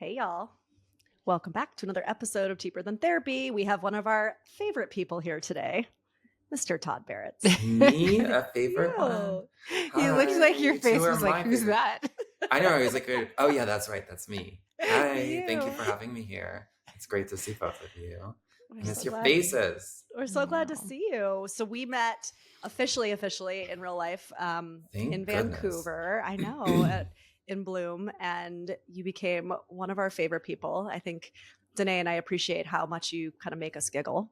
Hey, y'all. Welcome back to another episode of Cheaper Than Therapy. We have one of our favorite people here today, Mr. Todd Baratz. Me, a favorite one. He looks like your Hi, face two are was like, my who's favorite. that? I know. I was like, oh yeah, that's right. That's me. Hi, thank you You. for having me here. It's great to see both of you. We're I miss so your glad. faces. We're so glad to Wow. see you. So we met officially in real life Thank in goodness. Vancouver. I know, in Bloom, and you became one of our favorite people. I think Dene and I appreciate how much you kind of make us giggle,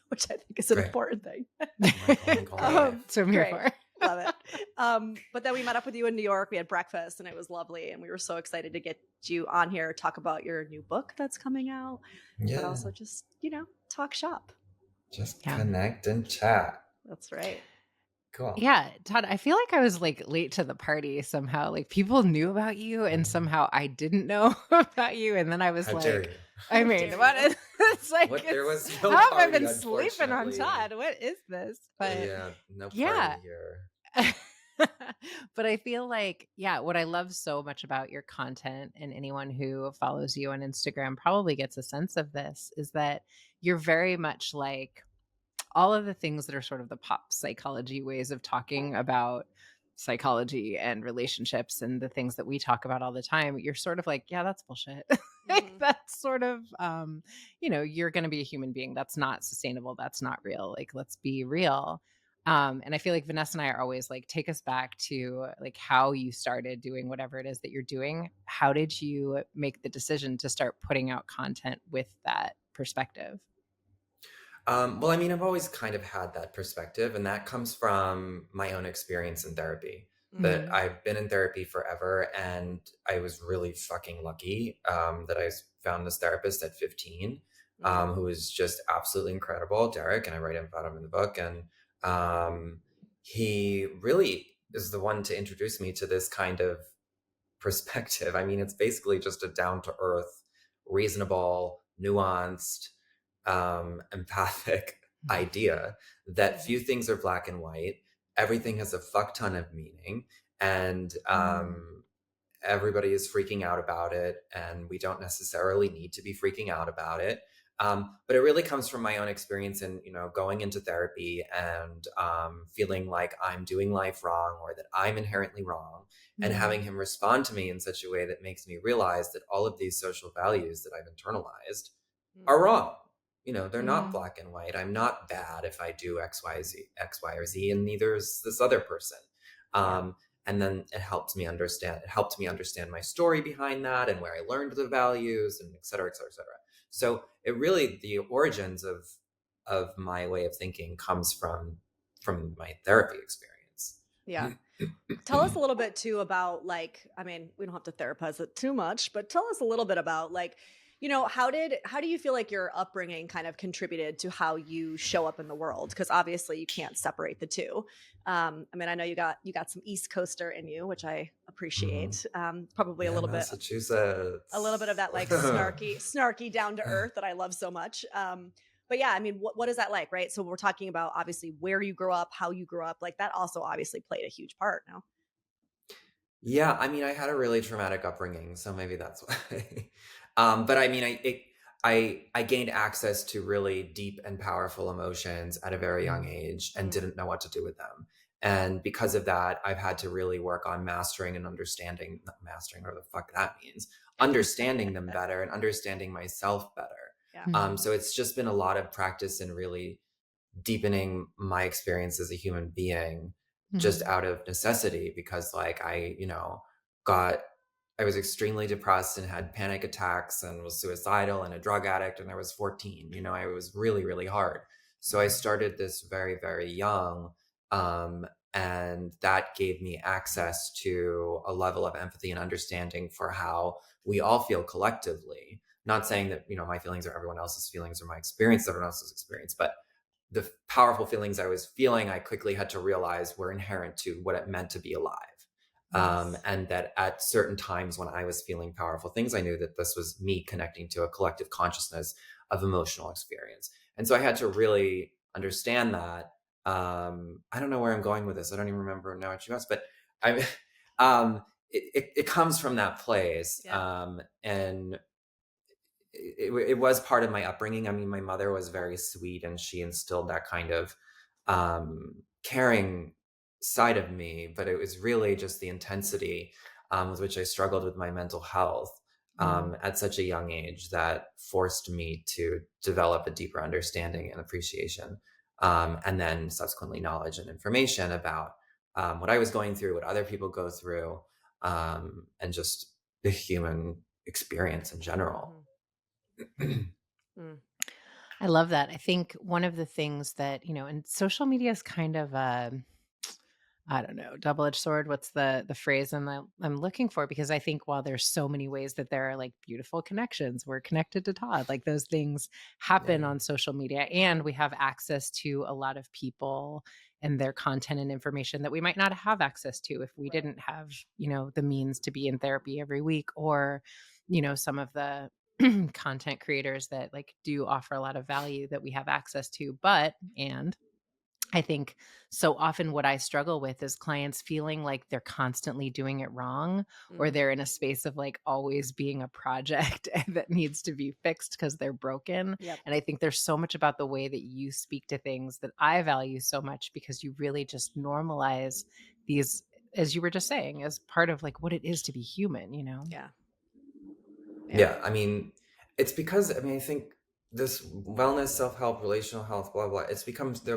which I think is an Great. important thing. My calling life. So I'm here Great. for. Love it. But then we met up with you in New York. We had breakfast and it was lovely. And we were so excited to get you on here, talk about your new book that's coming out, Yeah, but also just, talk shop. just Yeah. connect and chat. That's right. Cool. Yeah, Todd, I feel like I was like late to the party somehow. Like people knew about you and somehow I didn't know about you. And then I was How like, dare you? I How mean, dare what you. is it's like What, there was no how have I party, been sleeping on unfortunately. Todd? What is this? But Yeah, no party yeah. here. But I feel like, yeah, what I love so much about your content, and anyone who follows you on Instagram probably gets a sense of this, is that you're very much like all of the things that are sort of the pop psychology ways of talking about psychology and relationships and the things that we talk about all the time. You're sort of like, yeah, that's bullshit. Like, that's sort of, you're going to be a human being. That's not sustainable. That's not real. Like, let's be real. And I feel like Vanessa and I are always like, take us back to like how you started doing whatever it is that you're doing. How did you make the decision to start putting out content with that perspective? Well, I mean, I've always kind of had that perspective, and that comes from my own experience in therapy. That Mhm. I've been in therapy forever, and I was really fucking lucky that I found this therapist at 15, who was just absolutely incredible, Derek, and I write about him in the book. And he really is the one to introduce me to this kind of perspective. I mean, it's basically just a down to earth, reasonable, nuanced, empathic idea that few things are black and white. Everything has a fuck ton of meaning, and everybody is freaking out about it, and we don't necessarily need to be freaking out about it. But it really comes from my own experience in, going into therapy and feeling like I'm doing life wrong or that I'm inherently wrong, and having him respond to me in such a way that makes me realize that all of these social values that I've internalized are wrong. They're not black and white. I'm not bad if I do X, Y, or Z, and neither is this other person. And then it helped me understand my story behind that and where I learned the values, and et cetera, et cetera, et cetera. So it really, the origins of my way of thinking comes from my therapy experience. Yeah. Tell us a little bit too about we don't have to therapize it too much, but tell us a little bit about how do you feel like your upbringing kind of contributed to how you show up in the world? Because obviously you can't separate the two. I know you got some East Coaster in you, which I appreciate. Probably a little bit Massachusetts. A little bit of that like snarky down to earth that I love so much. But yeah, what is that like, right? So we're talking about obviously where you grew up, how you grew up, like that also obviously played a huge part. No? Yeah, I mean, I had a really traumatic upbringing, so maybe that's why. But I mean, I gained access to really deep and powerful emotions at a very young age and didn't know what to do with them. And because of that, I've had to really work on mastering and understanding, not mastering, whatever the fuck that means, understanding them better and understanding myself better. Yeah. So it's just been a lot of practice in really deepening my experience as a human being, just out of necessity, because like I was extremely depressed and had panic attacks and was suicidal and a drug addict, and I was 14. I was really, really hard. So I started this very, very young. And that gave me access to a level of empathy and understanding for how we all feel collectively. Not saying that, my feelings are everyone else's feelings or my experience is everyone else's experience, but the powerful feelings I was feeling, I quickly had to realize were inherent to what it meant to be alive. And that at certain times when I was feeling powerful things, I knew that this was me connecting to a collective consciousness of emotional experience. And so I had to really understand that. I don't know where I'm going with this. I don't even remember now what you asked, but it comes from that place. Yeah. And it was part of my upbringing. I mean, my mother was very sweet and she instilled that kind of caring side of me, but it was really just the intensity with which I struggled with my mental health Mm. at such a young age that forced me to develop a deeper understanding and appreciation, and then subsequently knowledge and information about what I was going through, what other people go through, and just the human experience in general. Mhm. Mm. I love that. I think one of the things that, and social media is kind of I don't know, double-edged sword. What's the phrase I'm looking for? Because I think while there's so many ways that there are like beautiful connections, we're connected to Todd. Like those things happen Yeah. on social media, and we have access to a lot of people and their content and information that we might not have access to if we Right. didn't have, the means to be in therapy every week, or, some of the content creators that like do offer a lot of value that we have access to. But and I think so often what I struggle with is clients feeling like they're constantly doing it wrong, or Mm. they're in a space of like always being a project that needs to be fixed because they're broken. Yep. And I think there's so much about the way that you speak to things that I value so much, because you really just normalize these, as you were just saying, as part of like what it is to be human. Yeah. Yeah. Yeah, I mean, it's because I mean, I think this wellness, self-help, relational health, blah blah, they've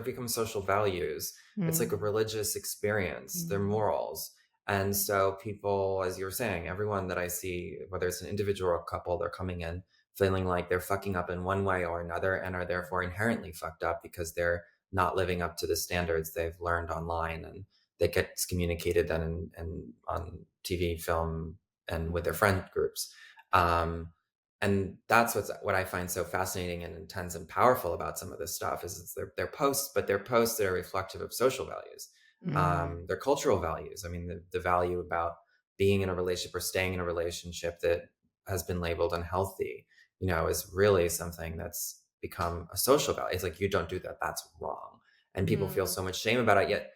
become social values. It's like a Mm, religious experience. They're mm, morals. And so people, as you were saying, everyone that I see, whether it's an individual or a couple, they're coming in feeling like they're fucking up in one way or another and are therefore inherently fucked up because they're not living up to the standards they've learned online and that gets communicated then and on TV, film, and with their friend groups. Um, and that's what I find so fascinating and intense and powerful about some of this stuff is their posts, but they're posts that are reflective of social values, Mm. mm, their cultural values. I mean, the value about being in a relationship or staying in a relationship that has been labeled unhealthy, is really something that's become a social value. It's like you don't do that, that's wrong, and people feel Mm. so much shame about it. Yet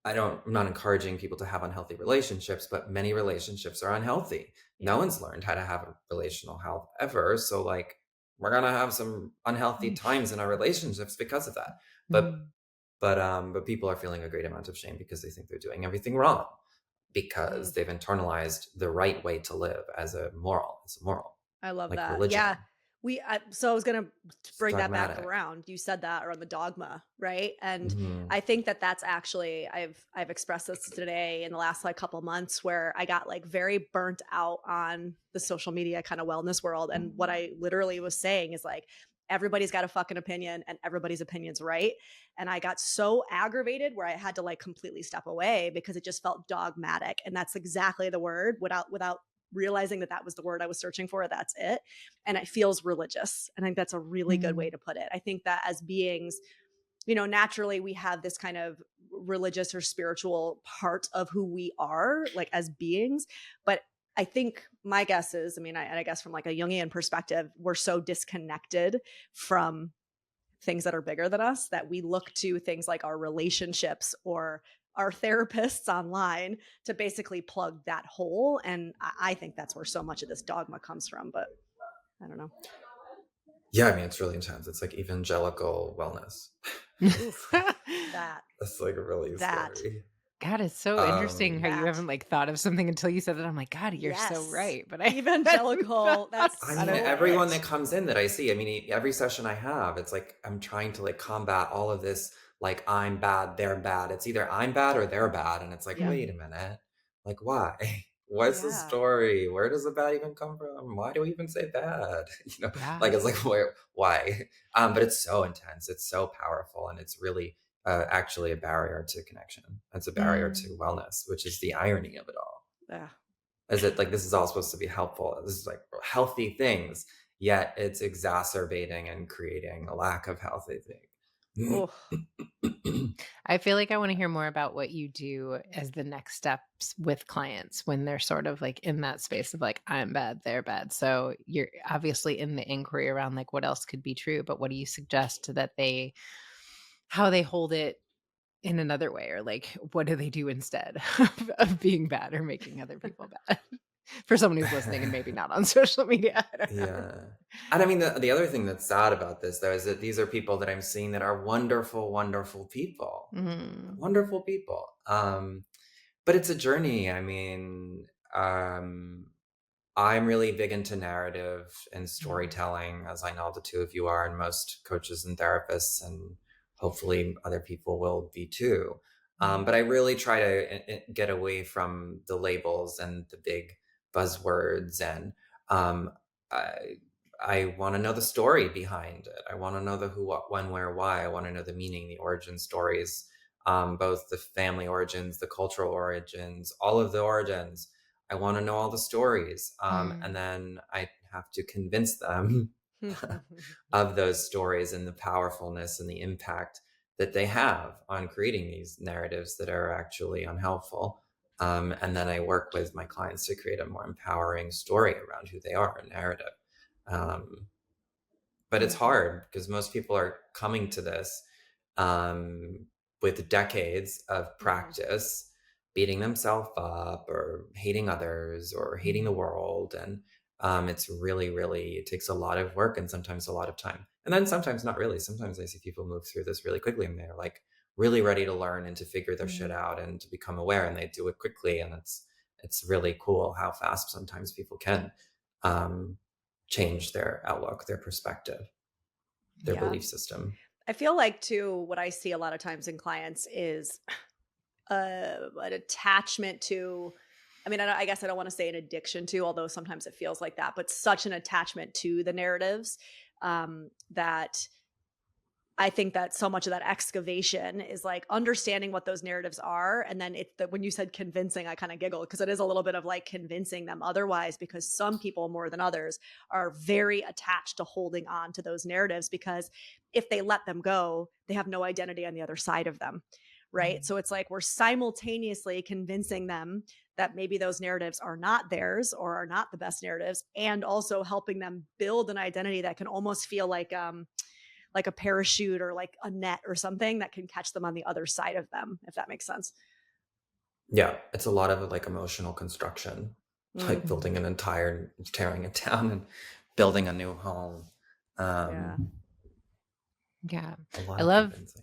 I'm not encouraging people to have unhealthy relationships, but many relationships are unhealthy. No Yeah. one's learned how to have a relational health ever. So like we're gonna have some unhealthy times in our relationships because of that. But mm, but people are feeling a great amount of shame because they think they're doing everything wrong Mm. because they've internalized the right way to live as a moral. It's a moral, I love like that. Yeah. religion. So I was going to It's bring that back dogmatic. around. You said that around the dogma, right? And Hmm. I think that that's actually I've expressed this today in the last like couple months where I got like very burnt out on the social media kind of wellness world, and what I literally was saying is like everybody's got a fucking opinion and everybody's opinion's right. And I got so aggravated where I had to like completely step away because it just felt dogmatic, and that's exactly the word without realizing that that was the word I was searching for. That's it. And it feels religious. I think that's a really good way mm, to put it. I think that as beings, naturally we have this kind of religious or spiritual part of who we are, like as beings. But I think my guess is, I guess from like a Jungian perspective, we're so disconnected from things that are bigger than us that we look to things like our relationships or our therapists online to basically plug that hole. And I think that's where so much of this dogma comes from. But I don't know. Yeah, I mean it's really intense. It's like evangelical wellness. Oof. That, That's like really that, scary. God, it's so interesting Um, how you that. haven't like thought of something until you said that. I'm like, God, you're so Yes. right. But I hadn't Evangelical. thought That's I about mean, it. so everyone that it. comes in that I see, I mean, every session I have, it's like I'm trying to like combat all of this, like I'm bad, they're bad. It's either I'm bad or they're bad. And it's like, Yep. wait a minute. Like, why? What's the Yeah. story? Where does the bad even come from? Why do we even say bad? Like Yeah. it's like, where, why? But it's so intense. It's so powerful. And it's really actually a barrier to connection. It's a barrier to Mm. wellness, which is the irony of it all. Yeah. Is it like this is all supposed to be helpful? This is like healthy things, yet it's exacerbating and creating a lack of healthy things. Oh, I feel like I want to hear more about what you do as the next steps with clients when they're sort of like in that space of like, I'm bad, they're bad. So you're obviously in the inquiry around like what else could be true, but what do you suggest that how they hold it in another way, or like what do they do instead of being bad or making other people bad? For someone who's listening and maybe not on social media. I don't know. Yeah. And I mean, the other thing that's sad about this, though, is that these are people that I'm seeing that are wonderful, wonderful people. Mhm. Wonderful people. But it's a journey. I mean, I'm really big into narrative and Mhm. storytelling, as I know the two of you are, and most coaches and therapists, and hopefully other people will be too. But I Mhm. really try to get away from the labels and the big buzzwords, and um, I, I want to know the story behind it. I want to know the who, what, when, where, why. I want to know the meaning, the origin stories, both the family origins, the cultural origins, all of the origins. I want to know all the stories. And Mm. then I have to convince them of those stories and the powerfulness and the impact that they have on creating these narratives that are actually unhelpful. And then I work with my clients to create a more empowering story around who they are, a narrative. Um, but it's Mhm. hard because most people are coming to this um, with decades of Mhm. practice, beating themselves up or hating others or hating the Mhm. world. And it's really, really, it takes a lot of work and sometimes a lot of time. And then sometimes not really. Sometimes I see people move through this really quickly and they're like really ready to learn and to figure their shit Mhm. out and to become aware, and they do it quickly. And it's really cool how fast sometimes people can um, change their outlook, their perspective, their Yeah. belief system. I feel like too, what I see a lot of times in clients is an attachment to, I mean, I guess I don't want to say an addiction to, although sometimes it feels like that, but such an attachment to the narratives, that I think that so much of that excavation is like understanding what those narratives are. And then it's that when you said convincing, I kind of giggled because it is a little bit of like convincing them otherwise, because some people more than others are very attached to holding on to those narratives, because if they let them go, they have no identity on the other side of them. Right. Mhm. So it's like we're simultaneously convincing them that maybe those narratives are not theirs or are not the best narratives, and also helping them build an identity that can almost feel like a parachute or like a net or something that can catch them on the other side of them, if that makes sense. Yeah, it's a lot of like emotional construction, like Mm, building Mhm. an entire, tearing it down and building a new home. yeah. Um, Yeah. a lot I of love convincing.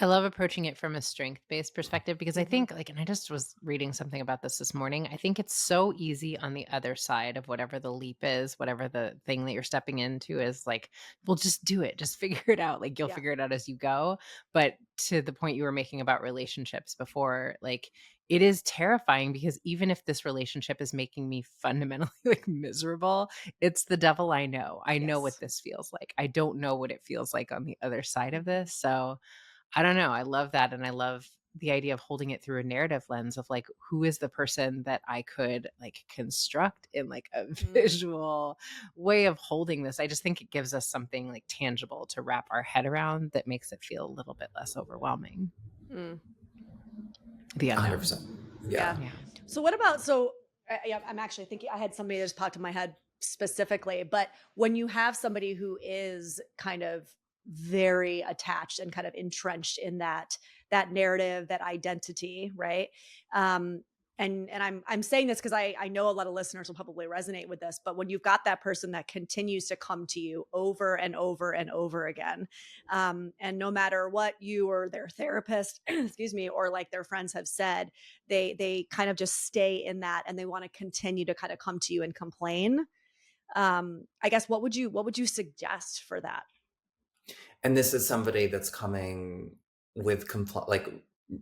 I love approaching it from a strength-based perspective because I Mhm. think like and I just was reading something about this morning. I think it's so easy on the other side of whatever the leap is, whatever the thing that you're stepping into is like, well just do it. Just figure it out. Like you'll Yeah. figure it out as you go. But to the point you were making about relationships before, like it is terrifying because even if this relationship is making me fundamentally like miserable, it's the devil I know. I know what Yes. this feels like. I don't know what it feels like on the other side of Mhm. this. So I don't know, I love that, and I love the idea of holding it through a narrative lens of, like, who is the person that I could, like, construct in, like, a Mm, visual way of holding this. I just think it gives us something, like, tangible to wrap our head around that makes it feel a little bit less overwhelming. mm, The unknown. 100%. yeah. Yeah. Yeah. So what about yeah, I'm actually thinking I had somebody that just popped in my head specifically, but when you have somebody who is kind of very attached and kind of entrenched in that narrative, that identity, right? Um and I'm saying this because I know a lot of listeners will probably resonate with this, but when you've got that person that continues to come to you over and over and over again, and no matter what you or their therapist, excuse me, or like their friends have said, they kind of just stay in that and they want to continue to kind of come to you and complain. I guess what would you suggest for that? And this is somebody that's coming with like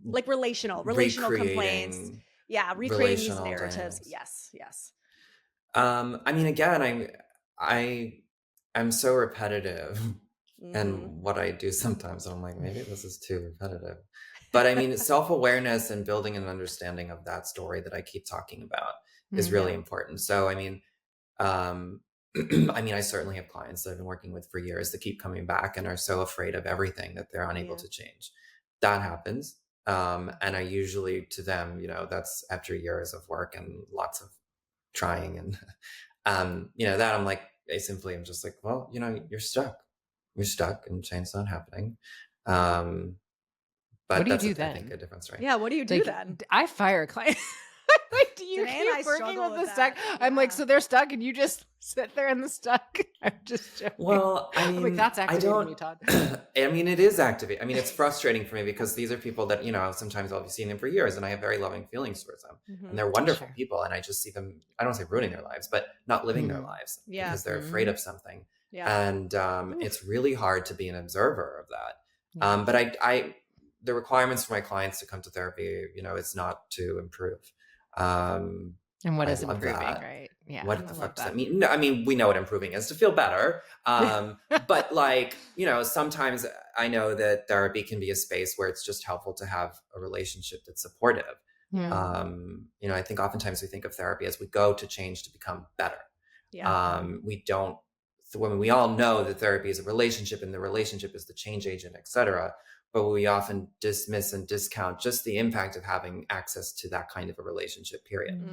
Like relational complaints. recreating Yeah, recreating these relational narratives. dynamics. Yes, yes. I mean, again, I I'm so repetitive Mhm. and what I do sometimes, and I'm like, maybe this is too repetitive. But I mean, self-awareness and building an understanding of that story that I keep talking about is really Mhm. Yeah. important. So, I mean, um, I mean, I certainly have clients that I've been working with for years that keep coming back and are so afraid of everything that they're unable Yeah. to change. That happens. And I usually, to them, that's after years of work and lots of trying and that I'm like, I simply am just like, well, you're stuck and change's not happening. um What but do you that's do I think then? a different story. Yeah, what do you do Like, then? I fire clients. Like, do you Dene and I keep working struggle with with the stuck? that. I'm like, Yeah. so they're stuck and you just sit there in the stuck? I'm just joking. Well, I I'm like, mean, that's I activating don't. me, Todd. I mean, it is activating. I mean, it's frustrating for me because these are people that, sometimes I'll be seeing them for years and I have very loving feelings towards them. And they're wonderful Sure. people. And I just see them, I don't say ruining their lives, but not living their Mm. lives Yeah. because they're afraid of something. Yeah. And it's really hard to be an observer of that. Yeah. But the requirements for my clients to come to therapy, is not to improve. And what I is love improving, that. right? Yeah. What I the love fuck does that that. mean? No, I mean, we know what improving is, to feel better. But like, sometimes I know that therapy can be a space where it's just helpful to have a relationship that's supportive. Yeah. I think oftentimes we think of therapy as we go to change to become better. Yeah. We don't, when we all know that therapy is a relationship and the relationship is the change agent, etc. But we often dismiss and discount just the impact of having access to that kind of a relationship, period.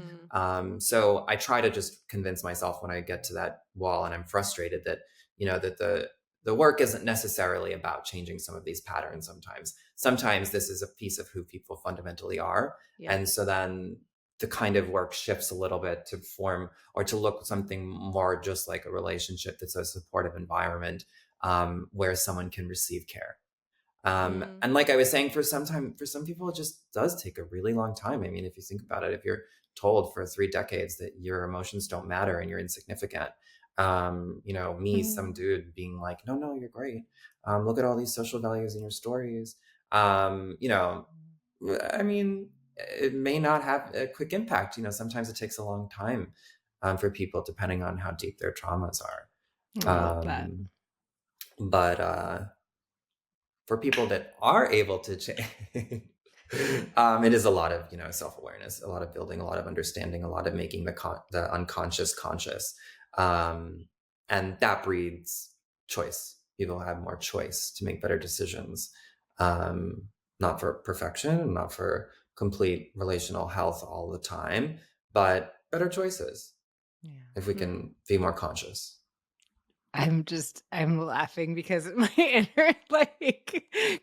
So I try to just convince myself when I get to that wall and I'm frustrated that, that the work isn't necessarily about changing some of these patterns sometimes this is a piece of who people fundamentally are. Yeah. And so then the kind of work shifts a little bit to form or to look something more just like a relationship that's a supportive environment, where someone can receive care. And like I was saying, for some people, it just does take a really long time. I mean, if you think about it, if you're told for 3 decades that your emotions don't matter and you're insignificant, some dude being like, no, you're great. Look at all these social values in your stories. I mean, it may not have a quick impact. Sometimes it takes a long time for people, depending on how deep their traumas are. I love that. But for people that are able to change, it is a lot of self-awareness, a lot of building, a lot of understanding, a lot of making the unconscious conscious, and that breeds choice. People have more choice to make better decisions, not for perfection, not for complete relational health all the time, but better choices if we can be more conscious. I'm laughing because my inner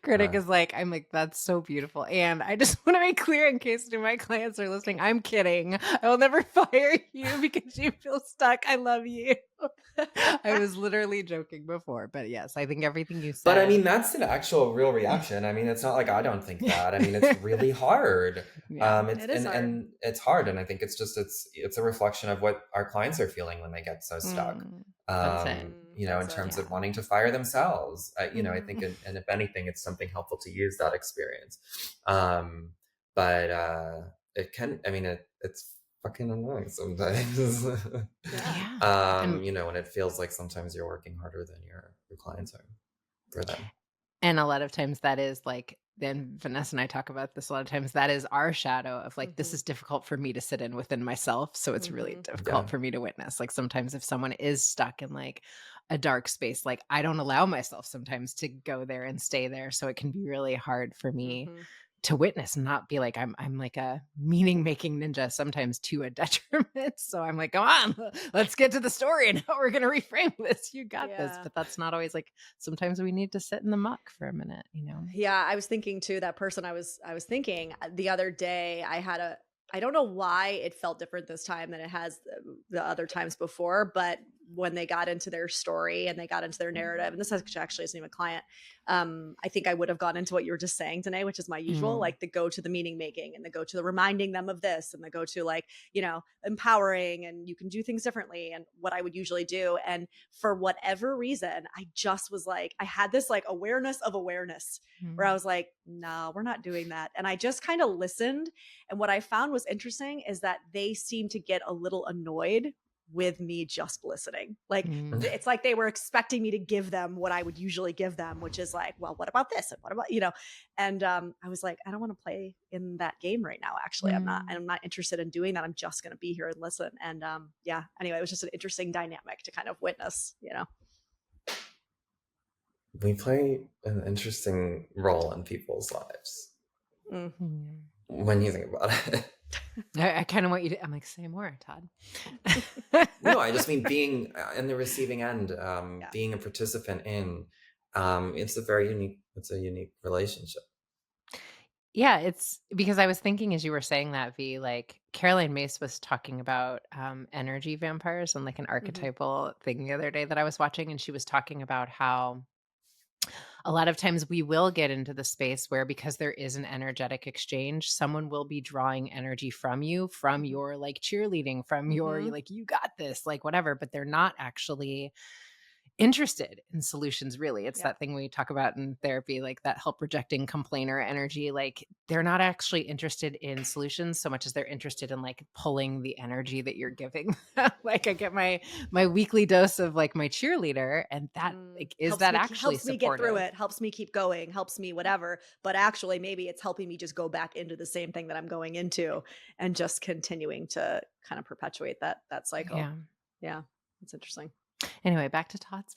critic is like, I'm like, that's so beautiful. And I just want to make clear, in case any of my clients are listening, I'm kidding. I will never fire you because you feel stuck. I love you. I was literally joking before, but yes, I think everything you said. But I mean, that's an actual real reaction. I mean, it's not like I don't think that. I mean, it's really hard. Yeah. It is hard. And it's hard. And I think it's a reflection of what our clients are feeling when they get so stuck. That's it. In terms of wanting to fire themselves. I think, and if anything, it's something helpful to use that experience. But it can, I mean, it's fucking annoying sometimes. When it feels like sometimes you're working harder than your clients are for them. And a lot of times that is like, then Vanessa and I talk about this a lot of times, that is our shadow of like, this is difficult for me to sit in within myself. So it's really difficult for me to witness. Like sometimes if someone is stuck in like a dark space, like I don't allow myself sometimes to go there and stay there. So it can be really hard for me to witness and not be like, I'm like a meaning making ninja sometimes to a detriment. So I'm like, come on, let's get to the story and how we're going to reframe this. You got this. But that's not always like, sometimes we need to sit in the muck for a minute, Yeah. I was thinking too, that person I was thinking the other day, I don't know why it felt different this time than it has the other times before, but when they got into their story and they got into their narrative, and this actually isn't even a client, I think I would have gone into what you were just saying, Dene, which is my usual, like the go to the meaning making and the go to the reminding them of this and the go to like, empowering and you can do things differently and what I would usually do. And for whatever reason, I just was like, I had this like awareness of awareness where I was like, no, we're not doing that. And I just kind of listened. And what I found was interesting is that they seemed to get a little annoyed with me just listening. Like it's like they were expecting me to give them what I would usually give them, which is like, well, what about this? And what about, and I was like, I don't want to play in that game right now. Actually, I'm not interested in doing that. I'm just going to be here and listen. And anyway, it was just an interesting dynamic to kind of witness, We play an interesting role in people's lives when you think about it. I kind of want you to, I'm like, say more, Todd. No, I just mean being in the receiving end, being a participant in, it's a unique relationship. Yeah, it's because I was thinking as you were saying that, V, like Caroline Myss was talking about energy vampires and like an Mhm. archetypal thing the other day that I was watching, and she was talking about how a lot of times we will get into the space where because there is an energetic exchange, someone will be drawing energy from you, from Mhm. your like cheerleading, from your Mhm. like you got this, like whatever, but they're not actually interested in solutions really. It's Yep. that thing we talk about in therapy, like that help rejecting complainer energy. Like they're not actually interested in solutions so much as they're interested in like pulling the energy that you're giving. Like I get my weekly dose of like my cheerleader, and that like is that actually Helps me get through supportive? it, helps me keep going, helps me whatever, but actually maybe it's helping me just go back into the same thing that I'm going into and just continuing to kind of perpetuate that cycle. Yeah. Yeah, that's interesting. Anyway, back to Todd's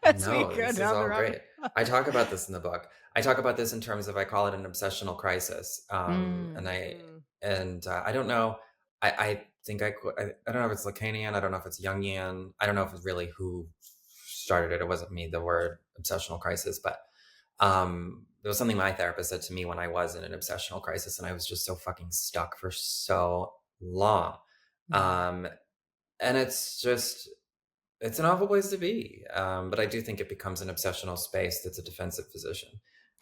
as we No, go this is down the all rabbit great. I talk about this in the book. I talk about this in terms of I call it an obsessional crisis. Mm, Mm. I don't know. I think I don't know if it's Lacanian. I don't know if it's Jungian. I don't know if it's really who started it. It wasn't me. The word obsessional crisis, but there was something my therapist said to me when I was in an obsessional crisis, and I was just so fucking stuck for so long. yeah. Um, and it's an awful place to be. But I do think it becomes an obsessional space that's a defensive position.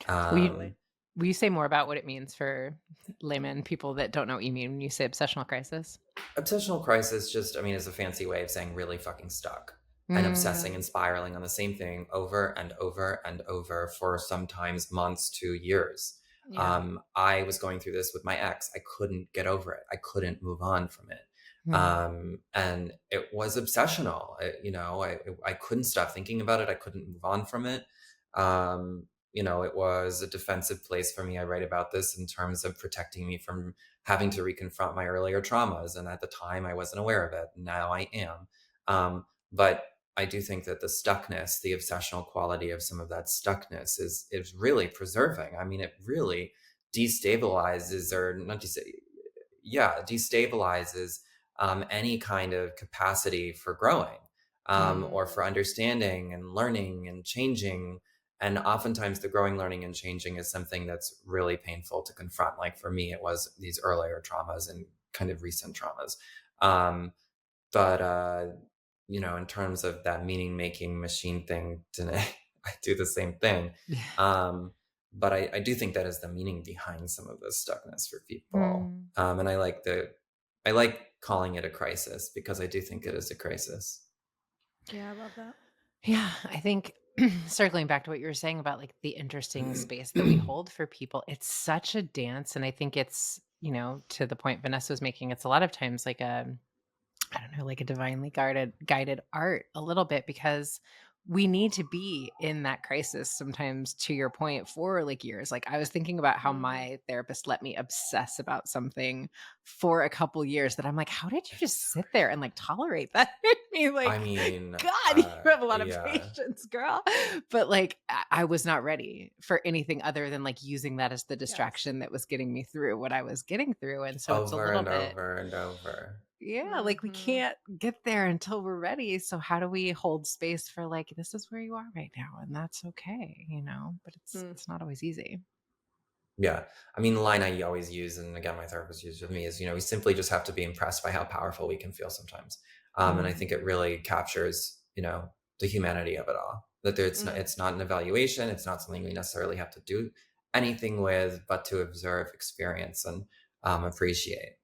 Will you Totally. Um, will you say more about what it means for laymen, people that don't know what you mean when you say obsessional crisis? Obsessional crisis just, I mean, is a fancy way of saying really fucking stuck and obsessing Mm, and spiraling on the same thing over and over and over for sometimes months to years. yeah. I was going through this with my ex. I couldn't get over it. I couldn't move on from it. Mm, And it was obsessional. I couldn't stop thinking about it. I couldn't move on from it. It was a defensive place for me. I write about this in terms of protecting me from having to reconfront my earlier traumas. And at the time, I wasn't aware of it. Now I am. But I do think that the stuckness, the obsessional quality of some of that stuckness is really preserving. I mean, it really destabilizes or not destabilizes any kind of capacity for growing or mm, for Mm. understanding and learning and changing. And oftentimes, the growing, learning, and changing is something that's really painful to confront. Like for me, it was these earlier traumas and kind of recent traumas. Um, but in terms of that meaning making machine thing, Dene, I do the same thing. yeah. Um, but I do think that is the meaning behind some of the stuckness for people. Mm. And I like calling it a crisis because I do think it is a crisis. Yeah, I love that. Yeah, I think circling back to what you were saying about like the interesting space that we hold for people, it's such a dance. And I think it's, to the point Vanessa was making, it's a lot of times like I don't know, like a divinely guided art a little bit because we need to be in that crisis sometimes to your point for like years. Like I was thinking about how Mhm. my therapist let me obsess about something for a couple years that I'm like, how did you just sit there and like tolerate that? I mean, I like, mean, God, you have a lot of yeah, patience, girl. But like I was not ready for anything other than like using that as the Yes. distraction that was getting me through what I was getting through. And so it's a over little and bit over and over. yeah, like we Mhm. can't get there until we're ready. So how do we hold space for like this is where you are right now and that's okay. But it's Mm. it's not always easy. Yeah. I mean, the line I always use, and again, my therapist used with me is, we simply just have to be impressed by how powerful we can feel sometimes. And I Mm, think it really captures, the humanity of it all. That Mm. it's not an evaluation. It's not something we necessarily have to do anything with, but to observe, experience, and appreciate.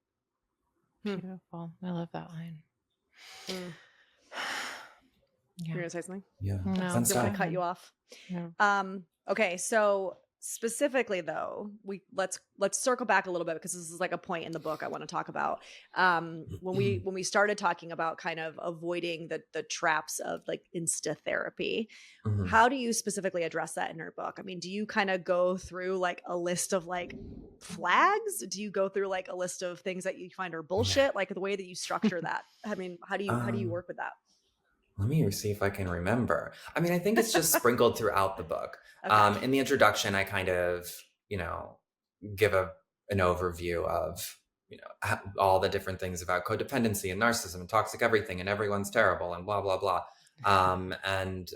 Hmm. beautiful. I love that line. Mm. You're Yeah. gonna say something? Yeah. No, Fun Didn't want go to stuff. cut you ahead. off. No. Okay, so specifically though, let's circle back a little bit because this is like a point in the book I want to talk about. When we started talking about kind of avoiding the traps of like insta therapy, Mhm. how do you specifically address that in your book? I mean, do you kind of go through like a list of like flags? Do you go through like a list of things that you find are Yeah. bullshit? Like the way that you structure that. I mean, how do you Um, work with that? Let me see if I can remember. I mean, I think it's just sprinkled throughout the book. Okay. In the introduction, I kind of, give an overview of, all the different things about codependency and narcissism and toxic everything and everyone's terrible and blah blah blah, and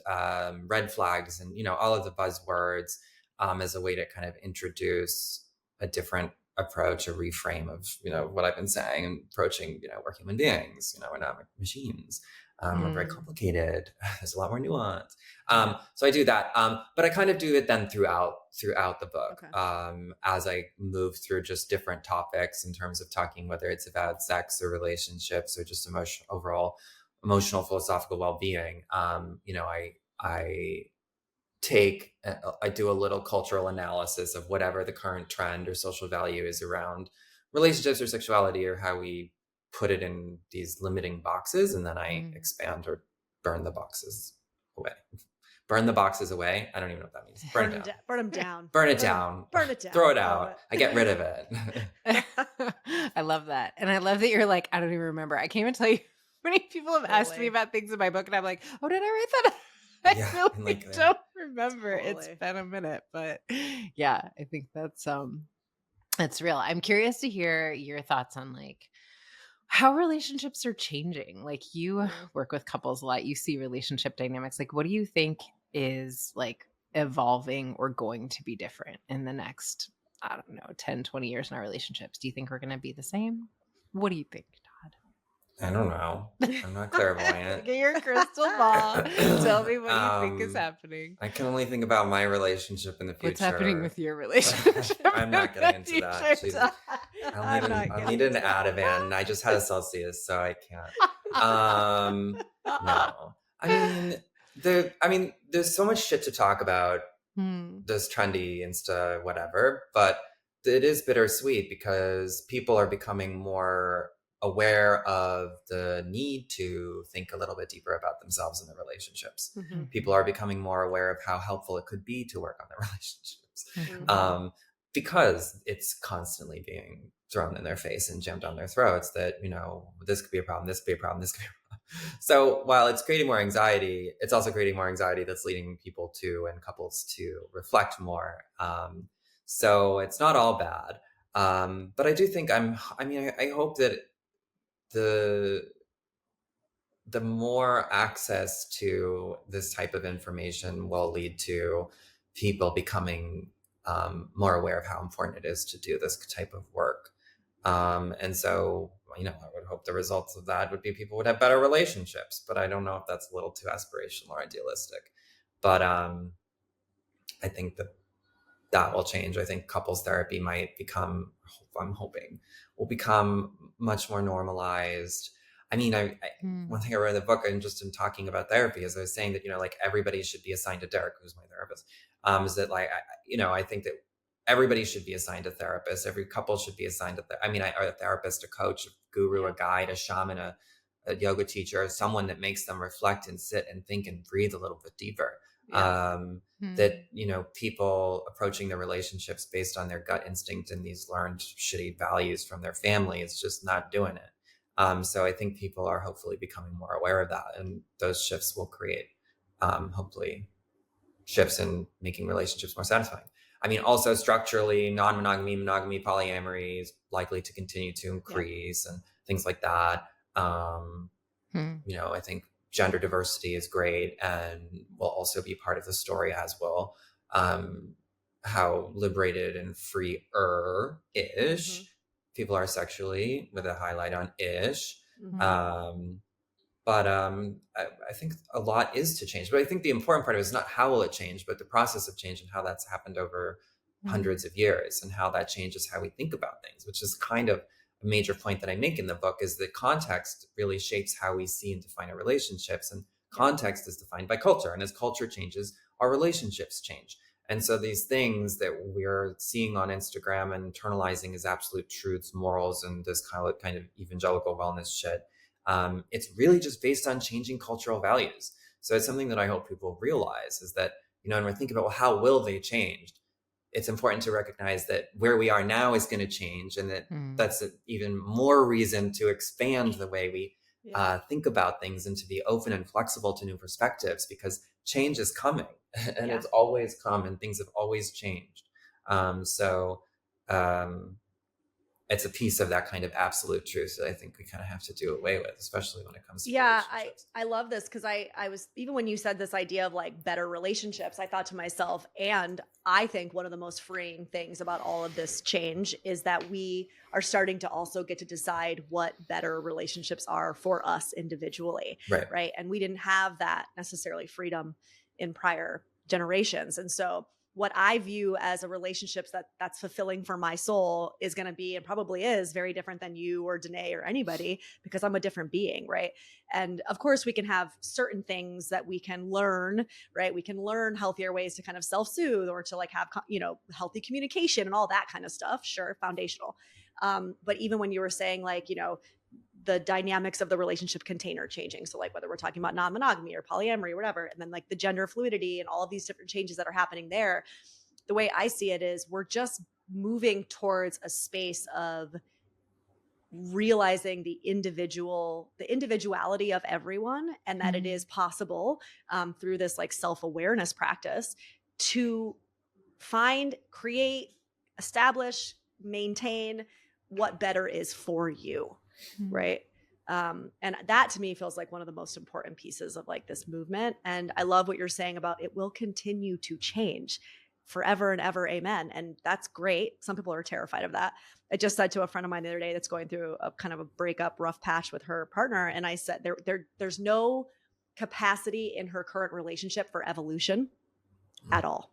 red flags and all of the buzzwords. as a way to kind of introduce a different approach, a reframe of, what I've been saying, and approaching, we're human beings, we're not machines. We're very complicated. There's a lot more nuance. So I do that. But I kind of do it then throughout the book, as I move through just different topics in terms of talking, whether it's about sex or relationships or just overall emotional philosophical well-being. I do a little cultural analysis of whatever the current trend or social value is around relationships or sexuality, or how we put it in these limiting boxes, and then I expand or burn the boxes away. Burn the boxes away. I don't even know what that means. Burn it down. Burn them down. Burn it down. Burn it down. Throw it out. I get rid of it. I love that. And I love that you're like, I don't even remember. I can't even tell you how many people have asked me about things in my book, and I'm like, oh, did I write that? I really don't remember. Totally. It's been a minute, but yeah, I think that's real. I'm curious to hear your thoughts on like how relationships are changing. Like, you work with couples a lot. You see relationship dynamics. Like, what do you think is like evolving or going to be different in the next, I don't know, 10, 20 years in our relationships? Do you think we're going to be the same? What do you think, Todd? I don't know. I'm not clairvoyant. Get your crystal ball. Tell me what you think is happening. I can only think about my relationship in the future. What's happening with your relationship? I'm not getting into that. I'll need an Ativan. I just had a Celsius, so I can't. No. There's so much shit to talk about. This trendy Insta whatever, but it is bittersweet because people are becoming more aware of the need to think a little bit deeper about themselves and their relationships. People are becoming more aware of how helpful it could be to work on their relationships, because it's constantly being thrown in their face and jammed down their throats that, this could be a problem, this could be a problem, this could be a problem. So while it's creating more anxiety, it's also creating more anxiety that's leading people to, and couples to, reflect more. So it's not all bad. But I do think I hope that the more access to this type of information will lead to people becoming more aware of how important it is to do this type of work. And so, I would hope the results of that would be people would have better relationships, but I don't know if that's a little too aspirational or idealistic. But I think that will change. I think couples therapy might become, I'm hoping, will become much more normalized. One thing I read in the book, and just in talking about therapy, is I was saying that, like, everybody should be assigned a Derek, who's my therapist, is that, like, I think that everybody should be assigned a therapist. Every couple should be assigned a therapist, a coach, a guru, a guide, a shaman, a yoga teacher, someone that makes them reflect and sit and think and breathe a little bit deeper. That, people approaching their relationships based on their gut instinct and these learned shitty values from their family is just not doing it. So I think people are hopefully becoming more aware of that, and those shifts will create, hopefully, shifts in making relationships more satisfying. Also structurally, non-monogamy, monogamy, polyamory is likely to continue to increase, and things like that. I think gender diversity is great and will also be part of the story, as will how liberated and free-ish people are sexually, with a highlight on ish. But I think a lot is to change. But I think the important part of it is not how will it change, but the process of change and how that's happened over hundreds of years, and how that changes how we think about things, which is kind of a major point that I make in the book, is that context really shapes how we see and define our relationships. And context is defined by culture. And as culture changes, our relationships change. And so these things that we're seeing on Instagram and internalizing as absolute truths, morals, and this kind of evangelical wellness shit, it's really just based on changing cultural values. So it's something that I hope people realize, is that, when we're thinking about, well, how will they change? It's important to recognize that where we are now is going to change, and that that's even more reason to expand the way we think about things, and to be open and flexible to new perspectives, because change is coming and it's always come, and things have always changed. it's a piece of that kind of absolute truth that I think we kind of have to do away with, especially when it comes to Yeah, relationships. I love this because I was, even when you said this idea of like better relationships, I thought to myself, and I think one of the most freeing things about all of this change is that we are starting to also get to decide what better relationships are for us individually, Right. right? And we didn't have that necessarily freedom in prior generations. And so what I view as a relationship that's fulfilling for my soul is going to be, and probably is, very different than you or Dene or anybody, because I'm a different being, right? And of course, we can have certain things that we can learn, right? We can learn healthier ways to kind of self-soothe or to like have, healthy communication and all that kind of stuff. Sure, foundational. But even when you were saying like, the dynamics of the relationship container changing. So like whether we're talking about non-monogamy or polyamory or whatever, and then like the gender fluidity and all of these different changes that are happening there, the way I see it is we're just moving towards a space of realizing the individuality of everyone, and that it is possible through this like self-awareness practice to find, create, establish, maintain what better is for you, right? And that to me feels like one of the most important pieces of like this movement. And I love what you're saying about it will continue to change forever and ever, amen. And that's great. Some people are terrified of that. I just said to a friend of mine the other day that's going through a kind of a breakup rough patch with her partner, and I said there's no capacity in her current relationship for evolution at all.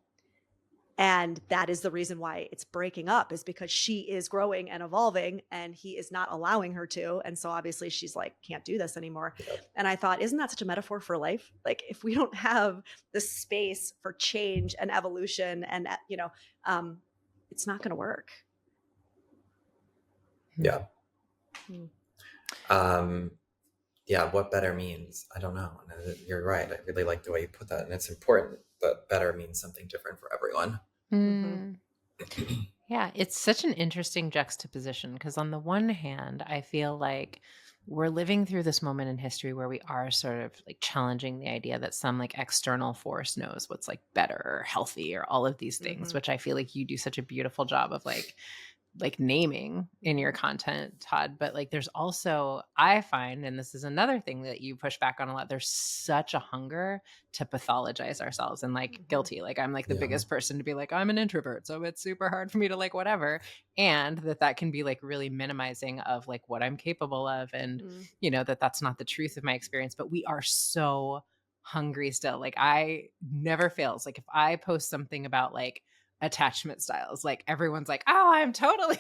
And that is the reason why it's breaking up, is because she is growing and evolving and he is not allowing her to. And so obviously she's like, can't do this anymore. And I thought, isn't that such a metaphor for life? Like if we don't have the space for change and evolution and, it's not going to work. Yeah. Yeah, what better means, I don't know. You're right. I really like the way you put that. And it's important that better means something different for everyone. Yeah, it's such an interesting juxtaposition because on the one hand, I feel like we're living through this moment in history where we are sort of like challenging the idea that some like external force knows what's like better or healthy or all of these things, which I feel like you do such a beautiful job of like naming in your content, Todd. But like there's also, I find, and this is another thing that you push back on a lot, there's such a hunger to pathologize ourselves and like guilty. Like I'm like the biggest person to be like, I'm an introvert, so it's super hard for me to like whatever. And that can be like really minimizing of like what I'm capable of. And that's not the truth of my experience, but we are so hungry still. Like I never fails. Like if I post something about like attachment styles, like everyone's like, oh, I'm totally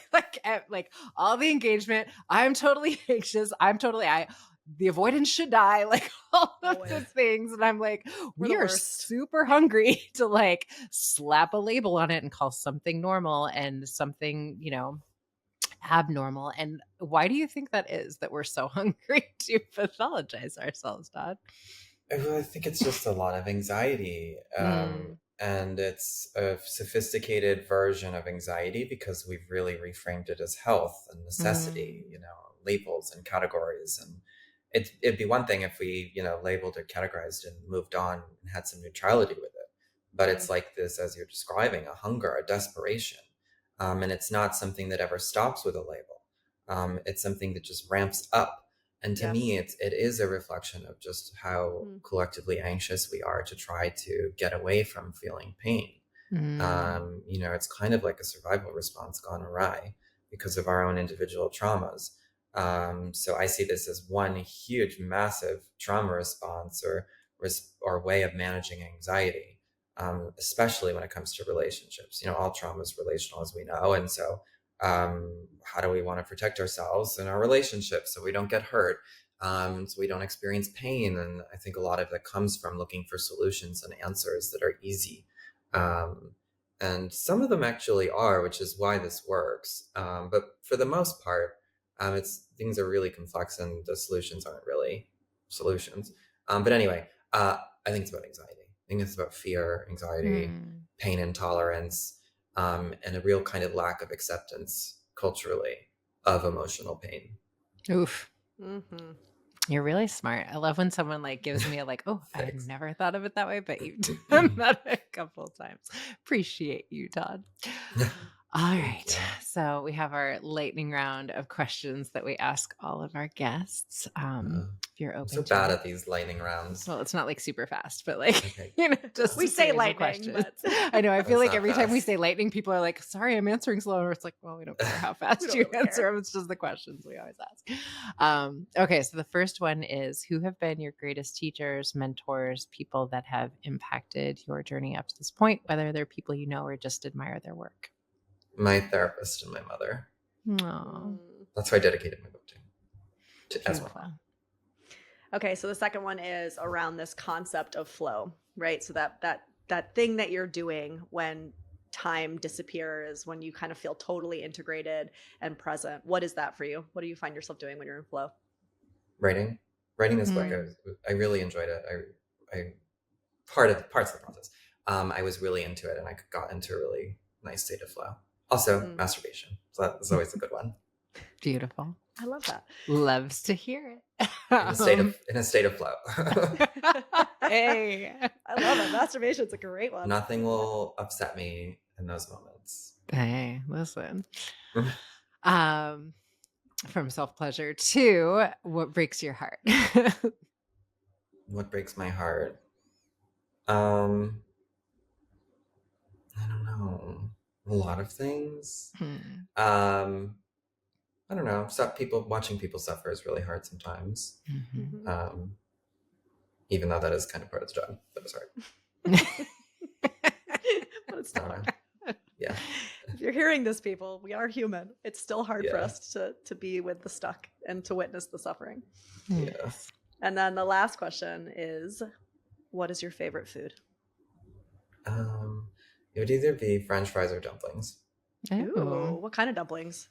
like all the engagement, I'm totally anxious, the avoidance should die, like all of those things. And I'm like, we are super hungry to like slap a label on it and call something normal and something abnormal. And why do you think that is, that we're so hungry to pathologize ourselves, Todd? I really think it's just a lot of anxiety. And it's a sophisticated version of anxiety because we've really reframed it as health and necessity, labels and categories. And it'd be one thing if we, labeled or categorized and moved on and had some neutrality with it. But it's like this, as you're describing, a hunger, a desperation. And it's not something that ever stops with a label. It's something that just ramps up. And to me, it is a reflection of just how collectively anxious we are to try to get away from feeling pain. It's kind of like a survival response gone awry because of our own individual traumas. So I see this as one huge, massive trauma response or way of managing anxiety, especially when it comes to relationships. All trauma is relational, as we know. And so how do we want to protect ourselves in our relationships so we don't get hurt, so we don't experience pain? And I think a lot of that comes from looking for solutions and answers that are easy. And some of them actually are, which is why this works. But for the most part, things are really complex and the solutions aren't really solutions. But anyway, I think it's about anxiety. I think it's about fear, anxiety, pain intolerance, and a real kind of lack of acceptance culturally of emotional pain. Oof. You're really smart. I love when someone like gives me a like, oh, I had never thought of it that way, but you've done that a couple of times. Appreciate you, Todd. All Thank right. you. So we have our lightning round of questions that we ask all of our guests. If you're I'm open so to bad it. at these lightning rounds. Well, it's not like super fast, but like, Okay. just We a say series of lightning, questions. but I know. I feel It's like not every time we fast. say lightning, people are like, sorry, I'm answering slower. It's like, well, we don't care how fast don't you really answer care. them. It's just the questions we always ask. Okay. So the first one is, who have been your greatest teachers, mentors, people that have impacted your journey up to this point, whether they're people you know or just admire their work? My therapist and my mother. Aww. That's who I dedicated my book to as well. Beautiful. Okay, so the second one is around this concept of flow, right? So that thing that you're doing when time disappears, when you kind of feel totally integrated and present. What is that for you? What do you find yourself doing when you're in flow? Writing this book, I really enjoyed it. I parts of the process. I was really into it, and I got into a really nice state of flow. Also, masturbation. So that's always a good one. Beautiful. I love that. Loves to hear it. In a state of flow. Hey. I love it. Masturbation's a great one. Nothing will upset me in those moments. Hey, listen. From self-pleasure to what breaks your heart. What breaks my heart? I don't know. A lot of things. I don't know. Watching people suffer is really hard sometimes. Even though that is kind of part of the job, but it's hard. But it's still hard. Yeah. If you're hearing this, people, we are human. It's still hard for us to be with the stuck and to witness the suffering. Yes. And then the last question is, what is your favorite food? It would either be French fries or dumplings. Ooh, what kind of dumplings?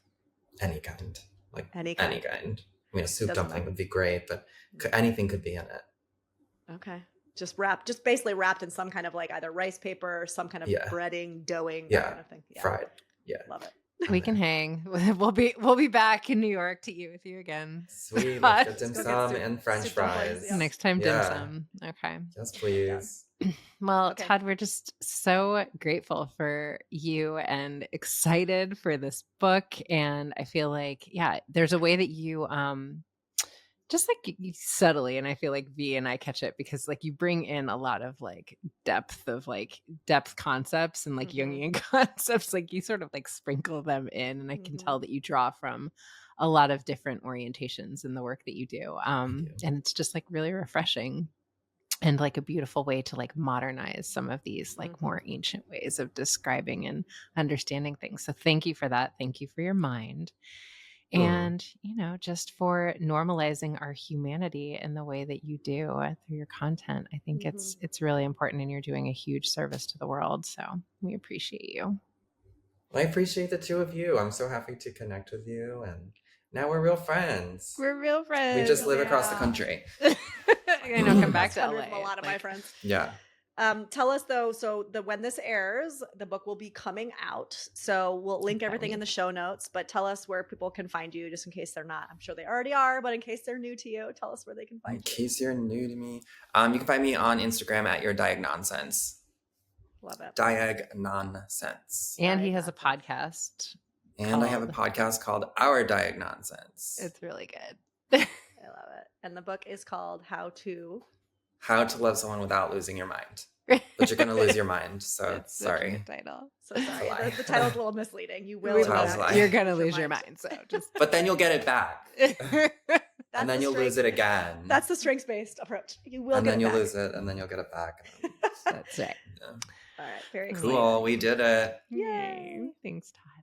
Any kind. Like any kind. I mean, a soup Doesn't dumpling matter. would be great, but anything could be in it. Okay. Just basically wrapped in some kind of like either rice paper or some kind of breading, doughing, that kind of thing. Yeah. Fried. Yeah. Love it. We can hang. We'll be back in New York to eat with you again. Sweet. Let's get dim sum and French fries. Yeah. Next time, dim sum. Okay. Yes, please. Well, Todd, we're just so grateful for you and excited for this book. And I feel like, there's a way that you just like subtly, and I feel like V and I catch it because like you bring in a lot of like depth concepts and like Jungian concepts, like you sort of like sprinkle them in, and I can tell that you draw from a lot of different orientations in the work that you do. And it's just like really refreshing and like a beautiful way to like modernize some of these like more ancient ways of describing and understanding things. So thank you for that. Thank you for your mind. And, just for normalizing our humanity in the way that you do through your content. I think it's really important, and you're doing a huge service to the world. So we appreciate you. I appreciate the two of you. I'm so happy to connect with you. And now we're real friends. We're real friends. We just live across the country. I know, come back to LA. From a lot of my friends. Yeah. Tell us though, when this airs, the book will be coming out. So we'll link everything in the show notes, but tell us where people can find you just in case they're not. I'm sure they already are, but in case they're new to you, tell us where they can find you. In case you're new to me, you can find me on Instagram at your diagnonsense. Love it. Diagnonsense. And he has a podcast. And I have a podcast called Our Diagnonsense. It's really good. I love it. And the book is called How to Love Someone Without Losing Your Mind. But you're going to lose your mind, so sorry. Title. So sorry. The title's a little misleading. You will. You're going to lose your mind. So just. But then you'll get it back. And then you'll lose it again. That's the strengths-based approach. You will and get it back. And then you'll lose it, and then you'll get it back. That's right. Yeah. All right. Very exciting. Cool. We did it. Yay. Thanks, Todd.